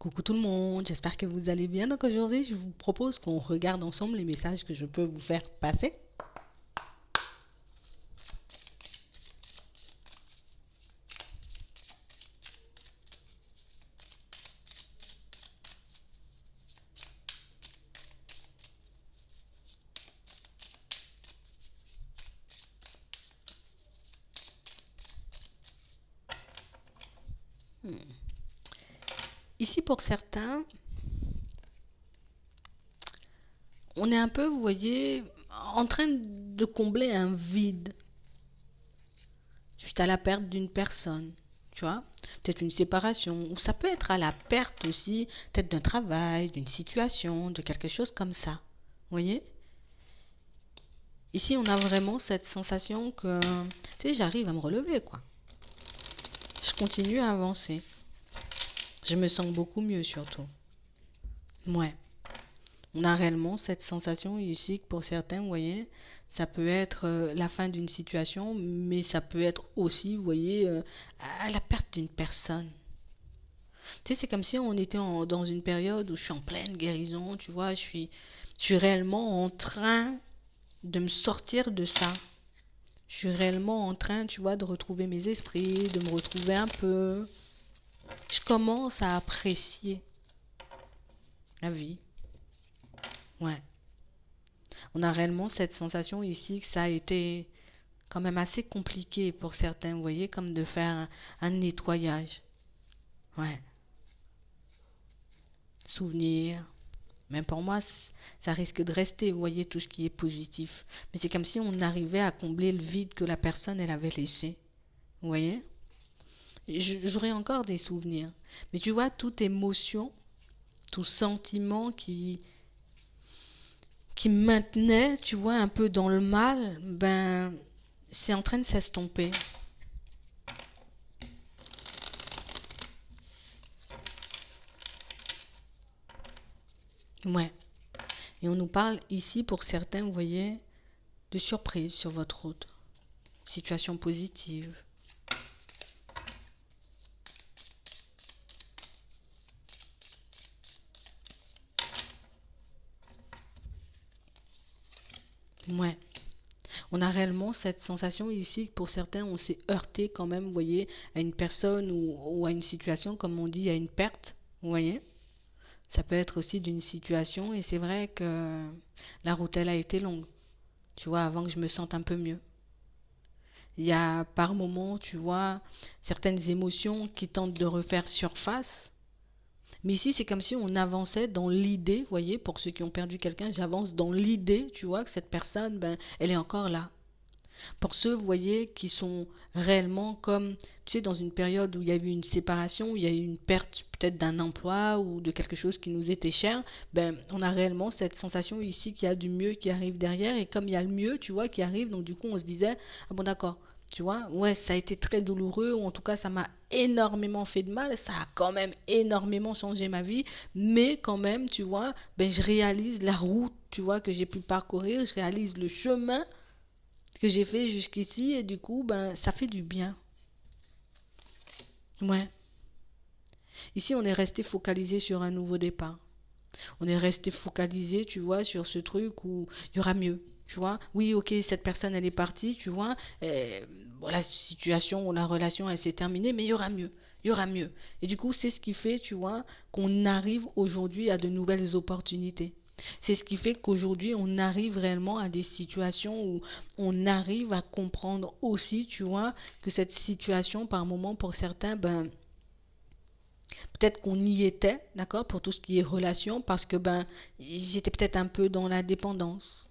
Coucou tout le monde, j'espère que vous allez bien. Donc aujourd'hui, je vous propose qu'on regarde ensemble les messages que je peux vous faire passer. Ici, pour certains, on est un peu, vous voyez, en train de combler un vide suite à la perte d'une personne. Tu vois, peut-être une séparation, ou ça peut être à la perte aussi, peut-être d'un travail, d'une situation, de quelque chose comme ça. Vous voyez? Ici, on a vraiment cette sensation que, tu sais, j'arrive à me relever, quoi. Je continue à avancer. Je me sens beaucoup mieux, surtout. Ouais. On a réellement cette sensation ici que pour certains, vous voyez, ça peut être la fin d'une situation, mais ça peut être aussi, vous voyez, à la perte d'une personne. Tu sais, c'est comme si on était dans une période où je suis en pleine guérison, tu vois, je suis réellement en train de me sortir de ça. Je suis réellement en train, tu vois, de retrouver mes esprits, de me retrouver un peu. Je commence à apprécier la vie. Ouais. On a réellement cette sensation ici que ça a été quand même assez compliqué pour certains, vous voyez, comme de faire un nettoyage. Ouais, souvenir. Même pour moi, ça risque de rester, vous voyez, tout ce qui est positif. Mais c'est comme si on arrivait à combler le vide que la personne, elle avait laissé. Vous voyez? J'aurais encore des souvenirs. Mais tu vois, toute émotion, tout sentiment qui me maintenait, tu vois, un peu dans le mal, ben, c'est en train de s'estomper. Ouais. Et on nous parle ici, pour certains, vous voyez, de surprise sur votre route. Situation positive. Ouais. On a réellement cette sensation ici que pour certains, on s'est heurté quand même, vous voyez, à une personne ou à une situation, comme on dit, à une perte. Vous voyez? Ça peut être aussi d'une situation et c'est vrai que la route, elle a été longue. Tu vois, avant que je me sente un peu mieux. Il y a par moments, tu vois, certaines émotions qui tentent de refaire surface. Mais ici, c'est comme si on avançait dans l'idée, vous voyez, pour ceux qui ont perdu quelqu'un, j'avance dans l'idée, tu vois, que cette personne, ben, elle est encore là. Pour ceux, vous voyez, qui sont réellement comme, tu sais, dans une période où il y a eu une séparation, où il y a eu une perte peut-être d'un emploi ou de quelque chose qui nous était cher, ben, on a réellement cette sensation ici qu'il y a du mieux qui arrive derrière. Et comme il y a le mieux, tu vois, qui arrive, donc du coup, on se disait, ah bon, d'accord, tu vois, ouais, ça a été très douloureux, ou en tout cas, ça m'a énormément fait de mal, ça a quand même énormément changé ma vie, mais quand même, tu vois, ben, je réalise la route, tu vois, que j'ai pu parcourir, je réalise le chemin que j'ai fait jusqu'ici et du coup, ben, ça fait du bien. Ouais. Ici, on est resté focalisé sur un nouveau départ. On est resté focalisé, tu vois, sur ce truc où il y aura mieux. Tu vois, oui, ok, cette personne, elle est partie, tu vois, bon, la situation ou la relation, elle s'est terminée, mais il y aura mieux. Il y aura mieux. Et du coup, c'est ce qui fait, tu vois, qu'on arrive aujourd'hui à de nouvelles opportunités. C'est ce qui fait qu'aujourd'hui, on arrive réellement à des situations où on arrive à comprendre aussi, tu vois, que cette situation, par moment, pour certains, ben, peut-être qu'on y était, d'accord, pour tout ce qui est relation, parce que ben, j'étais peut-être un peu dans la dépendance.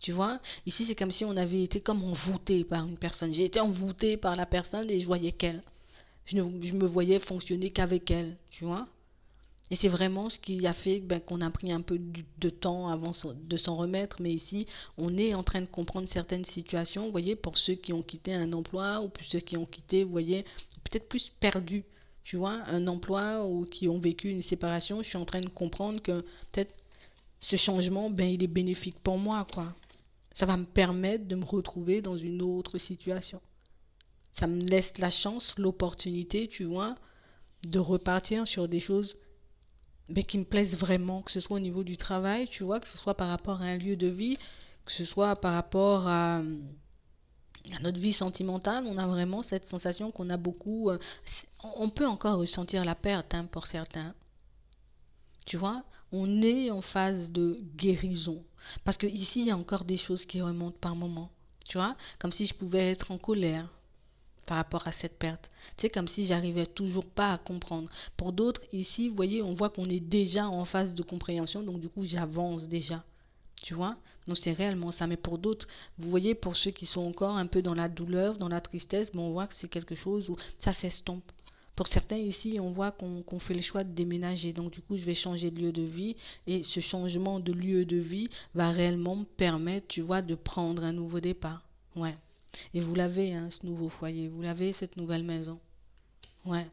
Tu vois, ici c'est comme si on avait été comme envoûté par une personne. J'ai été envoûté par la personne et je voyais qu'elle. Je me voyais fonctionner qu'avec elle, tu vois. Et c'est vraiment ce qui a fait ben, qu'on a pris un peu de temps avant de s'en remettre. Mais ici, on est en train de comprendre certaines situations, vous voyez, pour ceux qui ont quitté un emploi ou pour ceux qui ont quitté, vous voyez, peut-être plus perdu, tu vois, un emploi ou qui ont vécu une séparation. Je suis en train de comprendre que peut-être ce changement, ben, il est bénéfique pour moi, quoi. Ça va me permettre de me retrouver dans une autre situation. Ça me laisse la chance, l'opportunité, tu vois, de repartir sur des choses mais qui me plaisent vraiment, que ce soit au niveau du travail, tu vois, que ce soit par rapport à un lieu de vie, que ce soit par rapport à notre vie sentimentale, on a vraiment cette sensation qu'on a beaucoup. On peut encore ressentir la perte hein, pour certains. Tu vois, on est en phase de guérison. Parce que ici, il y a encore des choses qui remontent par moment. Tu vois, comme si je pouvais être en colère par rapport à cette perte. Tu sais, comme si j'arrivais toujours pas à comprendre. Pour d'autres, ici, vous voyez, on voit qu'on est déjà en phase de compréhension, donc du coup, j'avance déjà. Tu vois? Donc c'est réellement ça. Mais pour d'autres, vous voyez, pour ceux qui sont encore un peu dans la douleur, dans la tristesse, bon, on voit que c'est quelque chose où ça s'estompe. Pour certains ici, on voit qu'on fait le choix de déménager. Donc du coup, je vais changer de lieu de vie. Et ce changement de lieu de vie va réellement me permettre, tu vois, de prendre un nouveau départ. Ouais. Et vous l'avez, hein, ce nouveau foyer. Vous l'avez, cette nouvelle maison. Ouais.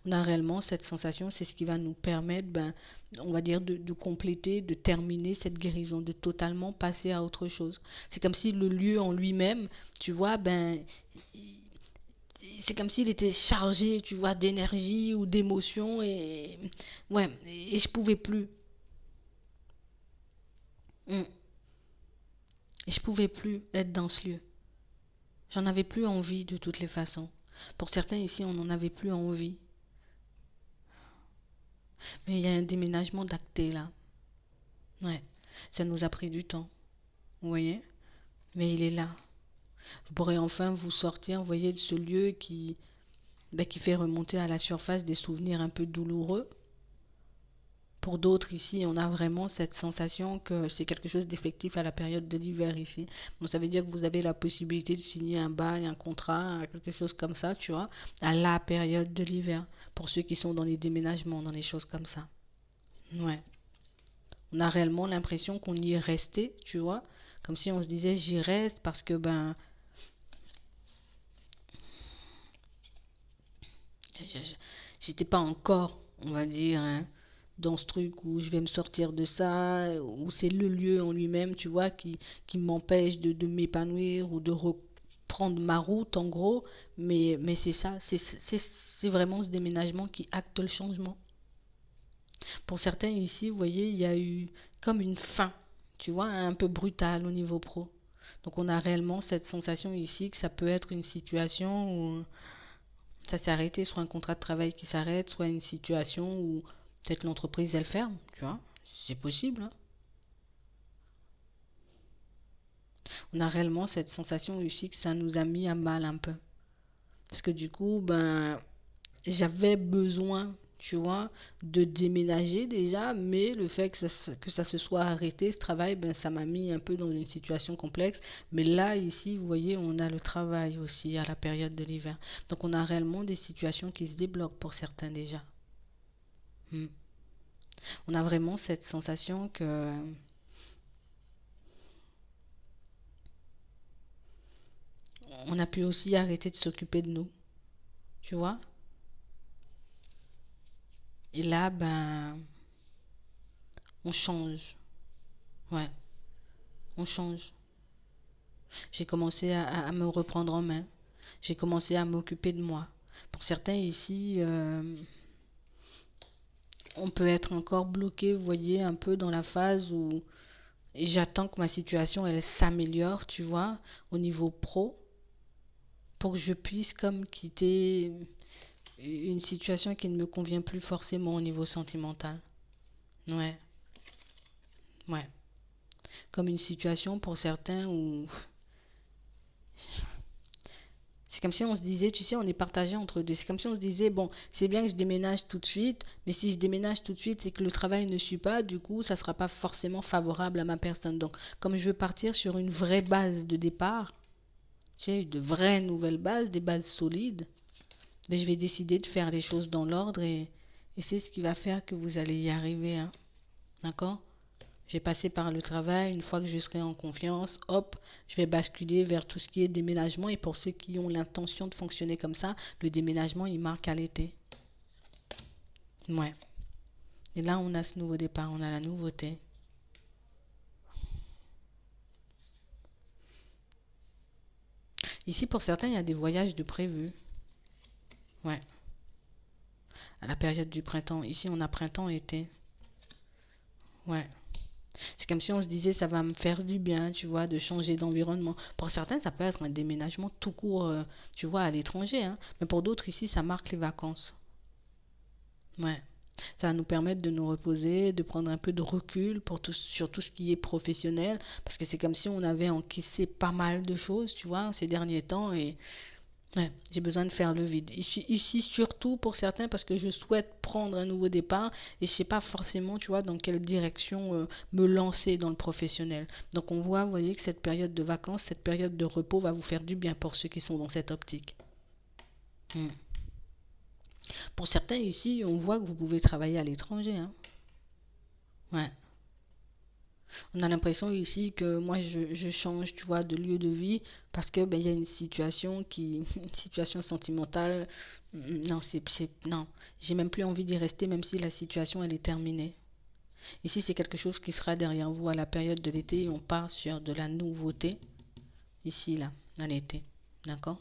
On a réellement cette sensation, c'est ce qui va nous permettre, ben, on va dire, de compléter, de terminer cette guérison, de totalement passer à autre chose. C'est comme si le lieu en lui-même, tu vois, ben, c'est comme s'il était chargé, tu vois, d'énergie ou d'émotion et ouais, et je pouvais plus. Mm. Et je pouvais plus être dans ce lieu. J'en avais plus envie de toutes les façons. Pour certains ici, on n'en avait plus envie. Mais il y a un déménagement d'acté là. Ouais. Ça nous a pris du temps. Vous voyez? Mais il est là. Vous pourrez enfin vous sortir, vous voyez, de ce lieu qui fait remonter à la surface des souvenirs un peu douloureux. Pour d'autres ici, on a vraiment cette sensation que c'est quelque chose d'effectif à la période de l'hiver ici. Donc ça veut dire que vous avez la possibilité de signer un bail, un contrat, quelque chose comme ça, tu vois, à la période de l'hiver. Pour ceux qui sont dans les déménagements, dans les choses comme ça. Ouais. On a réellement l'impression qu'on y est resté, tu vois. Comme si on se disait j'y reste parce que ben j'étais pas encore, on va dire, hein, dans ce truc où je vais me sortir de ça, où c'est le lieu en lui-même, tu vois, qui m'empêche de m'épanouir ou de reprendre ma route, en gros. Mais c'est ça, c'est vraiment ce déménagement qui acte le changement. Pour certains ici, vous voyez, il y a eu comme une fin, tu vois, un peu brutale au niveau pro. Donc on a réellement cette sensation ici que ça peut être une situation où ça s'est arrêté, soit un contrat de travail qui s'arrête, soit une situation où peut-être l'entreprise elle ferme, tu vois. C'est possible, hein. On a réellement cette sensation ici que ça nous a mis à mal un peu. Parce que du coup, ben, j'avais besoin, tu vois, de déménager déjà, mais le fait que ça se soit arrêté, ce travail, ben, ça m'a mis un peu dans une situation complexe. Mais là, ici, vous voyez, on a le travail aussi à la période de l'hiver. Donc, on a réellement des situations qui se débloquent pour certains déjà. Hmm. On a vraiment cette sensation que on a pu aussi arrêter de s'occuper de nous, tu vois. Et là, ben, on change. Ouais, on change. J'ai commencé à me reprendre en main. J'ai commencé à m'occuper de moi. Pour certains ici, on peut être encore bloqué, vous voyez, un peu dans la phase où j'attends que ma situation, elle s'améliore, tu vois, au niveau pro, pour que je puisse comme quitter une situation qui ne me convient plus forcément au niveau sentimental. Ouais, ouais. Comme une situation pour certains où c'est comme si on se disait, tu sais, on est partagé entre deux. C'est comme si on se disait, bon, c'est bien que je déménage tout de suite, mais si je déménage tout de suite et que le travail ne suit pas, du coup, ça ne sera pas forcément favorable à ma personne. Donc, comme je veux partir sur une vraie base de départ, tu sais, de vraies nouvelles bases, des bases solides, ben, je vais décider de faire les choses dans l'ordre et c'est ce qui va faire que vous allez y arriver, hein. D'accord? J'ai passé par le travail, une fois que je serai en confiance, hop, je vais basculer vers tout ce qui est déménagement. Et pour ceux qui ont l'intention de fonctionner comme ça, le déménagement, il marque à l'été. Ouais. Et là, on a ce nouveau départ, on a la nouveauté. Ici, pour certains, il y a des voyages de prévus. Ouais. à la période du printemps. Ici, on a printemps-été. Ouais. C'est comme si on se disait, ça va me faire du bien, tu vois, de changer d'environnement. Pour certains, ça peut être un déménagement tout court, tu vois, à l'étranger, hein. Mais pour d'autres, ici, ça marque les vacances. Ouais. Ça va nous permettre de nous reposer, de prendre un peu de recul pour tout, sur tout ce qui est professionnel. Parce que c'est comme si on avait encaissé pas mal de choses, tu vois, ces derniers temps. Et ouais, j'ai besoin de faire le vide. Ici, surtout pour certains, parce que je souhaite prendre un nouveau départ et je sais pas forcément, tu vois, dans quelle direction me lancer dans le professionnel. Donc on voit, vous voyez, que cette période de vacances, cette période de repos va vous faire du bien pour ceux qui sont dans cette optique. Hmm. Pour certains ici, on voit que vous pouvez travailler à l'étranger, hein. Ouais. On a l'impression ici que moi je change, tu vois, de lieu de vie parce que ben il y a une situation une situation sentimentale. Non, non, j'ai même plus envie d'y rester même si la situation elle est terminée. Ici, c'est quelque chose qui sera derrière vous à la période de l'été et on part sur de la nouveauté ici là, à l'été. D'accord?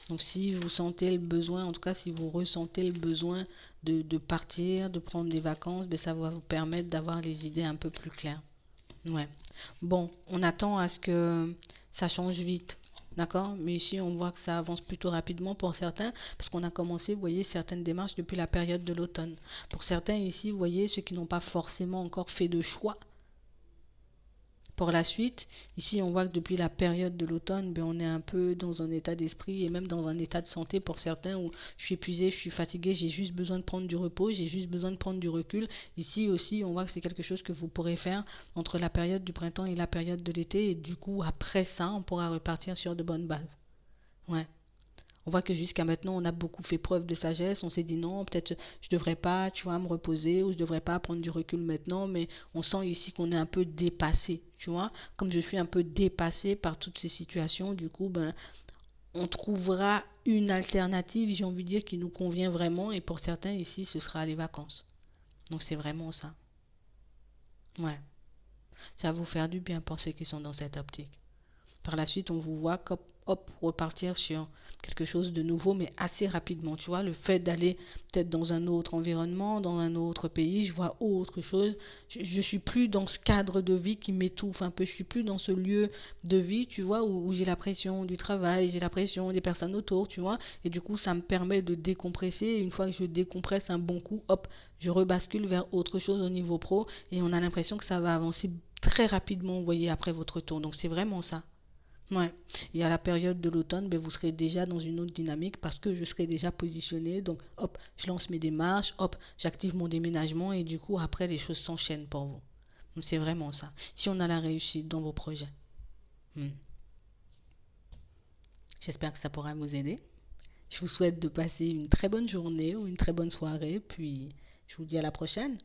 Donc si vous sentez le besoin, en tout cas si vous ressentez le besoin de partir, de prendre des vacances, ben ça va vous permettre d'avoir les idées un peu plus claires. Ouais. Bon, on attend à ce que ça change vite. D'accord? Mais ici, on voit que ça avance plutôt rapidement pour certains, parce qu'on a commencé, vous voyez, certaines démarches depuis la période de l'automne. Pour certains ici, vous voyez, ceux qui n'ont pas forcément encore fait de choix, pour la suite, ici, on voit que depuis la période de l'automne, ben, on est un peu dans un état d'esprit et même dans un état de santé pour certains où je suis épuisé, je suis fatigué, j'ai juste besoin de prendre du repos, j'ai juste besoin de prendre du recul. Ici aussi, on voit que c'est quelque chose que vous pourrez faire entre la période du printemps et la période de l'été et du coup, après ça, on pourra repartir sur de bonnes bases. Ouais. On voit que jusqu'à maintenant, on a beaucoup fait preuve de sagesse. On s'est dit non, peut-être je devrais pas, tu vois, me reposer ou je devrais pas prendre du recul maintenant. Mais on sent ici qu'on est un peu dépassé, tu vois. Comme je suis un peu dépassé par toutes ces situations, du coup, ben, on trouvera une alternative, j'ai envie de dire, qui nous convient vraiment. Et pour certains ici, ce sera les vacances. Donc c'est vraiment ça. Ouais. Ça va vous faire du bien pour ceux qui sont dans cette optique. Par la suite, on vous voit hop, repartir sur quelque chose de nouveau, mais assez rapidement. Tu vois, le fait d'aller peut-être dans un autre environnement, dans un autre pays, je vois autre chose. Je suis plus dans ce cadre de vie qui m'étouffe un peu. Je suis plus dans ce lieu de vie, tu vois, où j'ai la pression du travail, j'ai la pression des personnes autour, tu vois. Et du coup, ça me permet de décompresser. Et une fois que je décompresse un bon coup, hop, je rebascule vers autre chose au niveau pro. Et on a l'impression que ça va avancer très rapidement, vous voyez, après votre retour. Donc c'est vraiment ça. Ouais. Et à la période de l'automne, ben, vous serez déjà dans une autre dynamique parce que je serai déjà positionné. Donc, hop, je lance mes démarches, hop, j'active mon déménagement et du coup, après, les choses s'enchaînent pour vous. Donc, c'est vraiment ça. Si on a la réussite dans vos projets. Hmm. J'espère que ça pourra vous aider. Je vous souhaite de passer une très bonne journée ou une très bonne soirée. Puis, je vous dis à la prochaine.